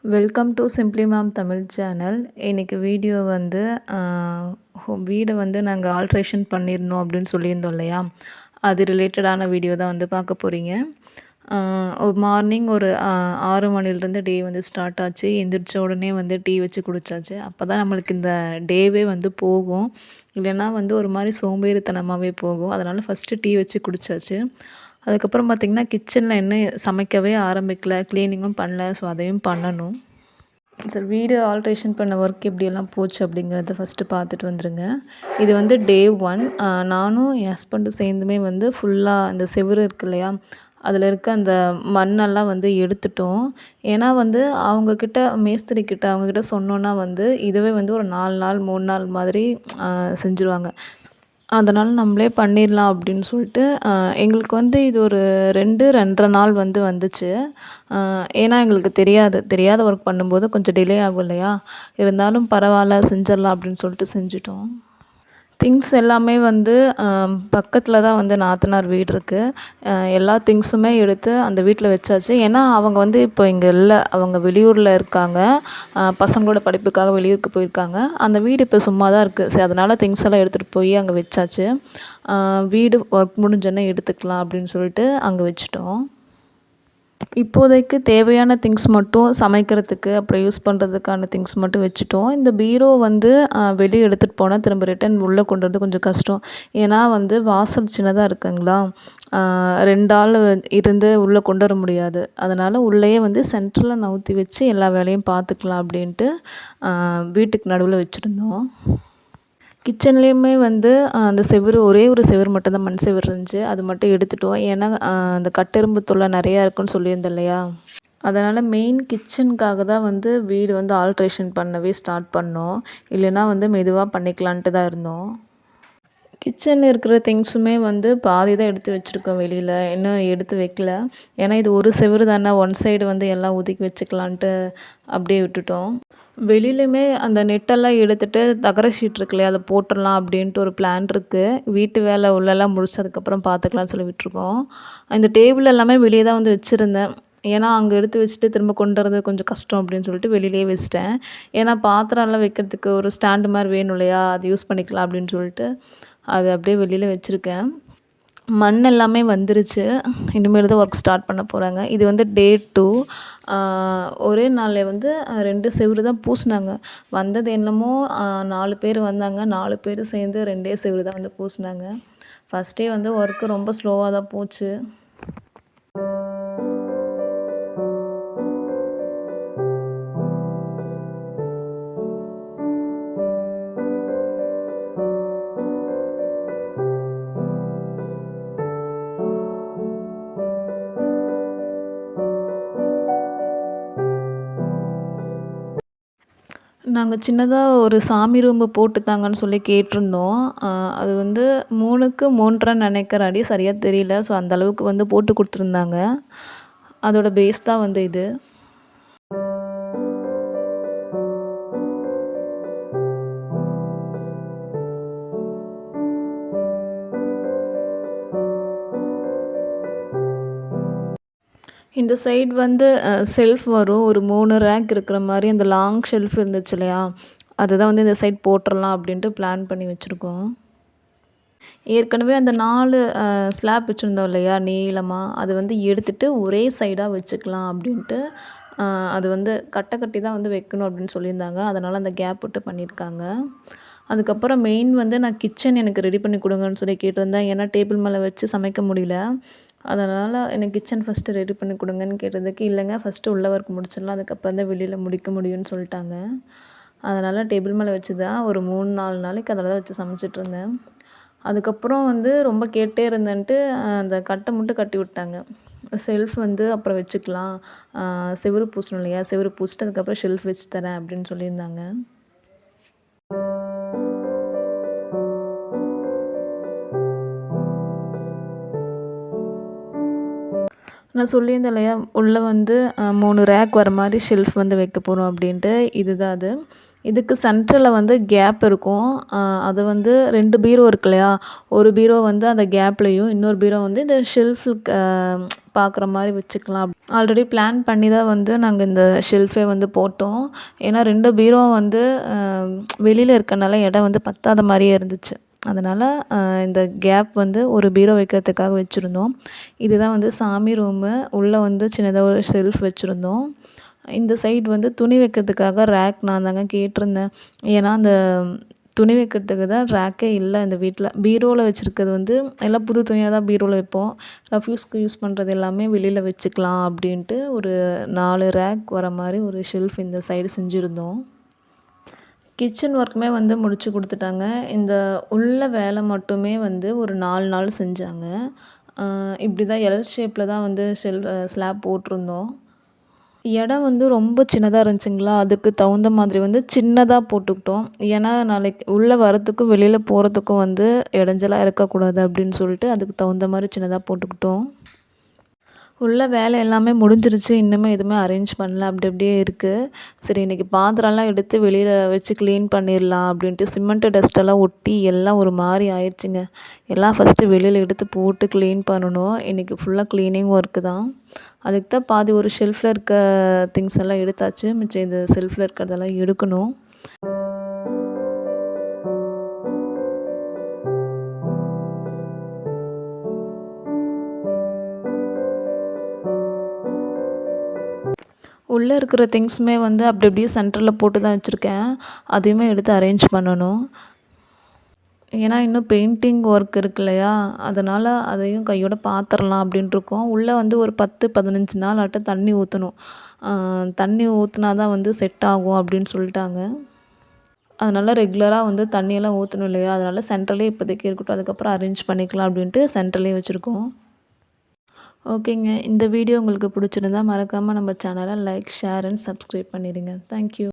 Welcome to simply ma'am Tamil channel. இன்றைக்கி video வந்து வீடை வந்து நாங்கள் ஆல்ட்ரேஷன் பண்ணியிருந்தோம் அப்படின்னு சொல்லியிருந்தோம் இல்லையா, அது ரிலேட்டடான வீடியோ தான் வந்து பார்க்க போகிறீங்க. ஒரு மார்னிங் ஒரு 6 மணிலேருந்து டே வந்து ஸ்டார்ட் ஆச்சு. எந்திரிச்ச உடனே வந்து டீ வச்சு குடித்தாச்சு. அப்போ தான் நம்மளுக்கு இந்த டேவே வந்து போகும். இல்லைன்னா வந்து ஒரு மாதிரி சோம்பேறித்தனமாகவே போகும். அதனால் ஃபஸ்ட்டு டீ வச்சு குடித்தாச்சு. அதுக்கப்புறம் பார்த்திங்கன்னா கிச்சனில் என்ன சமைக்கவே ஆரம்பிக்கல, க்ளீனிங்கும் பண்ணல. ஸோ அதையும் பண்ணணும். சார், வீடு ஆல்ட்ரேஷன் பண்ண ஒர்க் எப்படியெல்லாம் போச்சு அப்படிங்கிறத ஃபஸ்ட்டு பார்த்துட்டு வந்துடுங்க. இது வந்து டே 1. நானும் என் ஹஸ்பண்டும் சேர்ந்துமே வந்து ஃபுல்லாக அந்த செவுரு இருக்கு இல்லையா, அதில் இருக்க அந்த மண்ணெல்லாம் வந்து எடுத்துட்டோம். ஏன்னா வந்து அவங்கக்கிட்ட மேஸ்திரிக்கிட்ட அவங்கக்கிட்ட சொன்னோன்னா வந்து இதுவே வந்து ஒரு 4 நாள் 3 நாள் மாதிரி செஞ்சுருவாங்க. அதனால் நம்மளே பண்ணிடலாம் அப்படின்னு சொல்லிட்டு எங்களுக்கு வந்து இது ஒரு 2-2.5 நாள் வந்து வந்துச்சு. ஏன்னா எங்களுக்கு தெரியாத ஒர்க் பண்ணும்போது கொஞ்சம் டிலே ஆகும் இல்லையா, இருந்தாலும் பரவாயில்ல செஞ்சிடலாம் அப்படின்னு சொல்லிட்டு செஞ்சுட்டோம். திங்ஸ் எல்லாமே வந்து பக்கத்தில் தான் வந்து நாத்தனார் வீடு இருக்குது. எல்லா திங்ஸுமே எடுத்து அந்த வீட்டில் வச்சாச்சு. ஏன்னா அவங்க வந்து இப்போ இங்கே இல்லை, அவங்க வெளியூரில் இருக்காங்க. பசங்களோட படிப்புக்காக வெளியூருக்கு போயிருக்காங்க. அந்த வீடு இப்போ சும்மா தான் இருக்குது. சரி, அதனால் திங்ஸ் எல்லாம் எடுத்துகிட்டு போய் அங்கே வச்சாச்சு. வீடு ஒர்க் முடிஞ்சோடனே எடுத்துக்கலாம் அப்படின்னு சொல்லிட்டு அங்கே வச்சுட்டோம். இப்போதைக்கு தேவையான திங்ஸ் மட்டும் சமைக்கிறதுக்கு அப்புறம் யூஸ் பண்ணுறதுக்கான திங்ஸ் மட்டும் வச்சுட்டோம். இந்த பீரோ வந்து வெளியே எடுத்துகிட்டு போனால் திரும்ப ரிட்டன் உள்ளே கொண்டு வரது கொஞ்சம் கஷ்டம். ஏன்னா வந்து வாசல் சின்னதாக இருக்குங்களா, 2 ஆள் இருந்து உள்ளே கொண்டு வர முடியாது. அதனால் உள்ளேயே வந்து சென்டரில் நவுத்தி வச்சு எல்லா வேலையும் பார்த்துக்கலாம் அப்படின்ட்டு வீட்டுக்கு நடுவில் வச்சுருந்தோம். கிச்சன்லேயுமே வந்து அந்த செவுரு ஒரே ஒரு செவுரு மட்டும் தான், மண் செவுரு இருந்துச்சு. அது மட்டும் எடுத்துட்டோம். ஏன்னா அந்த கட்டெறும்பு தொல்லை நிறையா இருக்குன்னு சொல்லியிருந்தேன் இல்லையா, அதனால் மெயின் கிச்சனுக்காக தான் வந்து வீடு வந்து ஆல்ட்ரேஷன் பண்ணவே ஸ்டார்ட் பண்ணோம். இல்லைன்னா வந்து மெதுவாக பண்ணிக்கலான்ட்டு தான் இருந்தோம். கிச்சனில் இருக்கிற திங்ஸுமே வந்து பாதி தான் எடுத்து வச்சுருக்கோம் வெளியில், இன்னும் எடுத்து வைக்கல. ஏன்னா இது ஒரு செவுரு தானே, ஒன் சைடு வந்து எல்லாம் ஒதுக்கி வச்சுக்கலான்ட்டு அப்படியே விட்டுட்டோம். வெளியிலுமே அந்த நெட்டெல்லாம் எடுத்துகிட்டு தகர ஷீட் இருக்கு இல்லையா, அதை போட்டுடலாம் அப்படின்ட்டு ஒரு பிளான் இருக்குது. வீட்டு வேலை உள்ளெல்லாம் முடிச்சதுக்கப்புறம் பார்த்துக்கலான்னு சொல்லி விட்டுருக்கோம். இந்த டேபிள் எல்லாமே வெளியே தான் வந்து வச்சுருந்தேன். ஏன்னா அங்கே எடுத்து வச்சுட்டு திரும்ப கொண்டு வரது கொஞ்சம் கஷ்டம் அப்படின்னு சொல்லிட்டு வெளியிலேயே வச்சுட்டேன். ஏன்னா பாத்திரம்லாம் வைக்கிறதுக்கு ஒரு ஸ்டாண்டு மாதிரி வேணும் இல்லையா, அது யூஸ் பண்ணிக்கலாம் அப்படின்னு சொல்லிட்டு அது அப்படியே வெளியில் வச்சுருக்கேன். மண் எல்லாமே வந்துருச்சு. இனிமேல் தான் ஒர்க் ஸ்டார்ட் பண்ண போகிறாங்க. இது வந்து டே 2. ஒரே நாளில் வந்து 2 செவுரு தான் பூசினாங்க. வந்தது என்னமோ 4 பேர் வந்தாங்க. 4 பேர் சேர்ந்து 2 செவுரு தான் வந்து பூசினாங்க. ஃபஸ்ட் டே வந்து ஒர்க்கு ரொம்ப ஸ்லோவாக தான் போச்சு. நாங்கள் சின்னதாக ஒரு சாமி ரூம்பு போட்டுத்தாங்கன்னு சொல்லி கேட்டிருந்தோம். அது வந்து 3க்கு 3.5 நினைக்கிற அடி, சரியாக தெரியல. ஸோ அந்த அளவுக்கு வந்து போட்டு கொடுத்துருந்தாங்க. அதோட பேஸ் தான் வந்து இது. இந்த சைடு வந்து ஷெல்ஃப் வரும். ஒரு 3 ரேக் இருக்கிற மாதிரி அந்த லாங் ஷெல்ஃப் இருந்துச்சு இல்லையா, அதுதான் வந்து இந்த சைட் போட்டுடலாம் அப்படின்ட்டு பிளான் பண்ணி வச்சுருக்கோம். ஏற்கனவே அந்த 4 ஸ்லாப் வச்சுருந்தோம் இல்லையா நீளமாக, அது வந்து எடுத்துகிட்டு ஒரே சைடாக வச்சுக்கலாம் அப்படின்ட்டு அது வந்து கட்டை கட்டி தான் வந்து வைக்கணும் அப்படின்னு சொல்லியிருந்தாங்க. அதனால் அந்த கேப் விட்டு பண்ணியிருக்காங்க. அதுக்கப்புறம் மெயின் வந்து நான் கிச்சன் எனக்கு ரெடி பண்ணி கொடுங்கன்னு சொல்லி கேட்டிருந்தேன். ஏன்னா டேபிள் மேலே வச்சு சமைக்க முடியல. அதனால் எனக்கு கிச்சன் ஃபஸ்ட்டு ரெடி பண்ணி கொடுங்கன்னு கேட்டதுக்கு, இல்லைங்க ஃபஸ்ட்டு உள்ள ஒர்க் முடிச்சிடலாம், அதுக்கப்புறம் தான் வெளியில் முடிக்க முடியும்னு சொல்லிட்டாங்க. அதனால் டேபிள் மேலே வச்சு தான் ஒரு 3-4 நாளைக்கு அதில் தான் வச்சு சமைச்சிட்ருந்தேன். அதுக்கப்புறம் வந்து ரொம்ப கேட்டே இருந்தேன்ட்டு அந்த கட்டை மட்டும் கட்டி விட்டாங்க. ஷெல்ஃப் வந்து அப்புறம் வச்சுக்கலாம், செவுரு பூசணும் இல்லையா, செவுரு பூசிட்டு அதுக்கப்புறம் ஷெல்ஃப் வச்சு தரேன் அப்படின்னு சொல்லியிருந்தாங்க. நான் சொல்லியிருந்தேன் இல்லையா, உள்ளே வந்து 3 ரேக் வர மாதிரி ஷெல்ஃப் வந்து வைக்க போகிறோம் அப்படின்ட்டு. இதுதான் அது. இதுக்கு சென்டரில் வந்து கேப் இருக்கும். அது வந்து 2 பீரோ இருக்கு இல்லையா, ஒரு பீரோ வந்து அந்த கேப்லேயும், இன்னொரு பீரோ வந்து இந்த ஷெல்ஃபுக்கு பார்க்குற மாதிரி வச்சுக்கலாம். ஆல்ரெடி பிளான் பண்ணி தான் வந்து நாங்கள் இந்த ஷெல்ஃபே வந்து போட்டோம். ஏன்னா 2 பீரோவும் வந்து வெளியில் இருக்கனால இடம் வந்து பத்தாத மாதிரியே இருந்துச்சு. அதனால் இந்த கேப் வந்து ஒரு பீரோ வைக்கிறதுக்காக வச்சுருந்தோம். இதுதான் வந்து சாமி ரூமு. உள்ளே வந்து சின்னதாக ஒரு ஷெல்ஃப் வச்சுருந்தோம். இந்த சைடு வந்து துணி வைக்கிறதுக்காக ரேக் நான் தாங்க கேட்டிருந்தேன். ஏன்னா அந்த துணி வைக்கிறதுக்கு தான் ரேக்கே இல்லை இந்த வீட்டில். பீரோவில் வச்சுருக்கிறது வந்து எல்லாம் புது துணியாக தான் பீரோவில் வைப்போம். ரஃப்யூஸ்க்கு யூஸ் பண்ணுறது எல்லாமே வெளியில் வச்சுக்கலாம் அப்படின்ட்டு ஒரு 4 ரேக் வர மாதிரி ஒரு ஷெல்ஃப் இந்த சைடு செஞ்சுருந்தோம். கிச்சன் ஒர்க்குமே வந்து முடிச்சு கொடுத்துட்டாங்க. இந்த உள்ள வேலை மட்டுமே வந்து ஒரு 4 நாள் செஞ்சாங்க. இப்படி தான் எல் ஷேப்பில் தான் வந்து ஸ்லாப் போட்டிருந்தோம். இடம் வந்து ரொம்ப சின்னதாக இருந்துச்சுங்களா, அதுக்கு தகுந்த மாதிரி வந்து சின்னதாக போட்டுக்கிட்டோம். ஏன்னா நாளைக்கு உள்ளே வரத்துக்கும் வெளியில் போகிறதுக்கும் வந்து இடைஞ்சலா இருக்கக்கூடாது அப்படின்னு சொல்லிட்டு அதுக்கு தகுந்த மாதிரி சின்னதாக போட்டுக்கிட்டோம். உள்ள வேலை எல்லாமே முடிஞ்சிருச்சு. இன்னுமே எதுவுமே அரேஞ்ச் பண்ணல. அப்படி அப்படியே இருக்குது. சரி இன்றைக்கி பாத்திரம்லாம் எடுத்து வெளியில் வச்சு க்ளீன் பண்ணிடலாம் அப்படின்ட்டு சிமெண்ட்டு டஸ்ட்டெல்லாம் ஒட்டி எல்லாம் ஒரு மாதிரி ஆயிடுச்சுங்க. எல்லாம் ஃபஸ்ட்டு வெளியில் எடுத்து போட்டு க்ளீன் பண்ணணும். இன்றைக்கி ஃபுல்லாக க்ளீனிங் ஒர்க்கு தான். அதுக்கு தான் பாதி ஒரு ஷெல்ஃபில் இருக்க திங்ஸ் எல்லாம் எடுத்தாச்சு. மிச்சம் இந்த ஷெல்ஃபில் இருக்கிறதெல்லாம் எடுக்கணும். உள்ளே இருக்கிற திங்ஸுமே வந்து அப்படி அப்படியே சென்டரில் போட்டு தான் வச்சுருக்கேன். அதையுமே எடுத்து அரேஞ்ச் பண்ணணும். ஏன்னா இன்னும் பெயிண்டிங் ஒர்க் இருக்கு இல்லையா, அதனால் அதையும் கையோட பார்த்துரலாம் அப்படின்ட்டுருக்கோம். உள்ளே வந்து ஒரு 10, 15 நாள் ஆட்டம் தண்ணி ஊற்றணும். தண்ணி ஊற்றினா தான் வந்து செட் ஆகும் அப்படின்னு சொல்லிட்டாங்க. அதனால் ரெகுலராக வந்து தண்ணியெல்லாம் ஊற்றணும் இல்லையா, அதனால் சென்ட்ரலே இப்போதைக்கு இருக்கட்டும். அதுக்கப்புறம் அரேஞ்ச் பண்ணிக்கலாம் அப்படின்ட்டு சென்ட்ரலே வச்சுருக்கோம். ஓகேங்க. இந்த வீடியோ உங்களுக்கு பிடிச்சிருந்தா மறக்காமல் நம்ம சேனலை லைக், ஷேர் அண்ட் சப்ஸ்கிரைப் பண்ணிடுங்க. தேங்க்யூ.